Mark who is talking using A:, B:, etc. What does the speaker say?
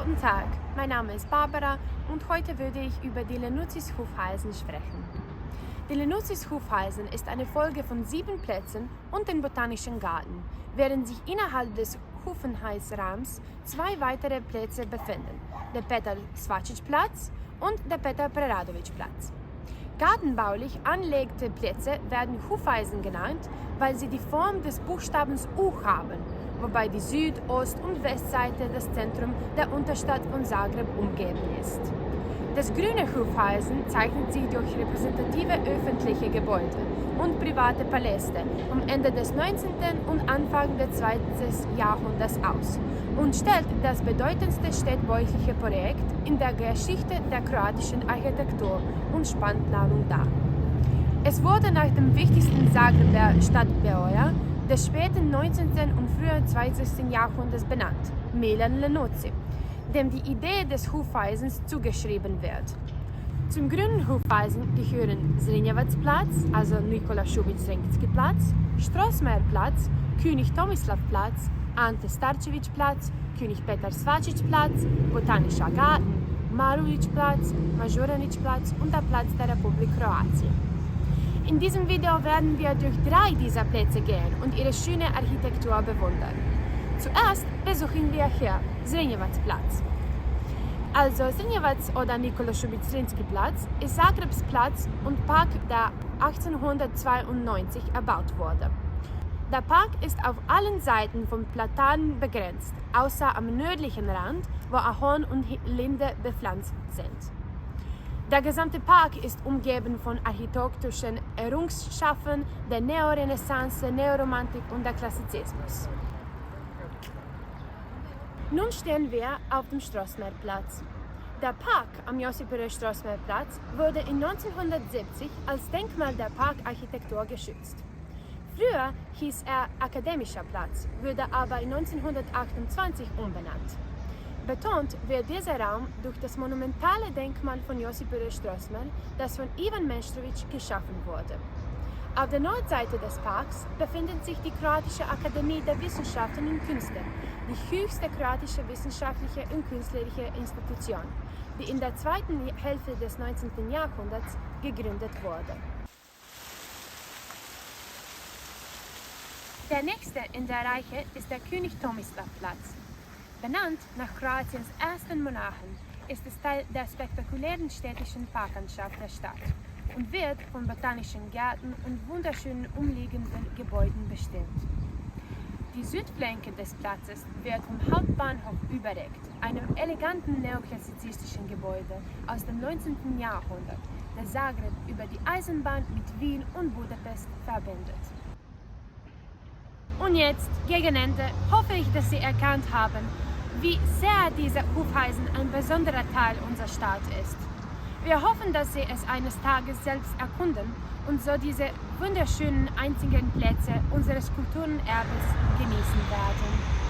A: Guten Tag, mein Name ist Barbara und heute würde ich über die Lenuzzis Hufeisen sprechen. Die Lenuzzis Hufeisen ist eine Folge von 7 Plätzen und den Botanischen Garten, während sich innerhalb des Hufeisraums 2 weitere Plätze befinden, der Petar Svačić-Platz und der Petar Preradović-Platz. Gartenbaulich angelegte Plätze werden Hufeisen genannt, weil sie die Form des Buchstabens U haben, wobei die Süd-, Ost- und Westseite das Zentrum der Unterstadt von Zagreb umgeben ist. Das grüne Hufeisen zeichnet sich durch repräsentative öffentliche Gebäude und private Paläste am Ende des 19. und Anfang des 20. Jahrhunderts aus und stellt das bedeutendste städtebauliche Projekt in der Geschichte der kroatischen Architektur und Stadtplanung dar. Es wurde nach dem wichtigsten Zagreber Stadtbauer des späten 19. und frühen 20. Jahrhunderts benannt, Milan Lenuzzi, dem die Idee des Hufeisens zugeschrieben wird. Zum grünen Hufeisen gehören Zrinjevac-Platz, also Nikola Šubić-Zrinski-Platz, Strossmayer-Platz, König Tomislav-Platz, Ante Starčević-Platz, König Petar Svačić-Platz, Botanischer Garten, Marulić-Platz, Mažuranić-Platz und der Platz der Republik Kroatien. In diesem Video werden wir durch 3 dieser Plätze gehen und ihre schöne Architektur bewundern. Zuerst besuchen wir hier Zrinjevac-Platz. Also Zrinjevac oder Nikola Šubić-Zrinski-Platz ist Zagrebs Platz und Park, der 1892 erbaut wurde. Der Park ist auf allen Seiten von Platanen begrenzt, außer am nördlichen Rand, wo Ahorn und Linde bepflanzt sind. Der gesamte Park ist umgeben von architektonischen Errungenschaften der Neorenaissance, Neoromantik und der Klassizismus. Nun stehen wir auf dem Strossmayer-Platz. Der Park am Josip-Broz-Strossmayer-Platz wurde in 1970 als Denkmal der Parkarchitektur geschützt. Früher hieß er Akademischer Platz, wurde aber in 1928 umbenannt. Betont wird dieser Raum durch das monumentale Denkmal von Josip Broz Strossmayer, das von Ivan Meštrović geschaffen wurde. Auf der Nordseite des Parks befindet sich die Kroatische Akademie der Wissenschaften und Künste, die höchste kroatische wissenschaftliche und künstlerische Institution, die in der zweiten Hälfte des 19. Jahrhunderts gegründet wurde. Der nächste in der Reihe ist der König Tomislav-Platz. Benannt nach Kroatiens ersten Monarchen ist es Teil der spektakulären städtischen Parklandschaft der Stadt und wird von botanischen Gärten und wunderschönen umliegenden Gebäuden bestimmt. Die Südflanke des Platzes wird vom Hauptbahnhof überdeckt, einem eleganten neoklassizistischen Gebäude aus dem 19. Jahrhundert, das Zagreb über die Eisenbahn mit Wien und Budapest verbindet. Und jetzt, gegen Ende, hoffe ich, dass Sie erkannt haben, wie sehr diese Hufeisen ein besonderer Teil unserer Stadt ist. Wir hoffen, dass Sie es eines Tages selbst erkunden und so diese wunderschönen einzigen Plätze unseres Kulturenerbes genießen werden.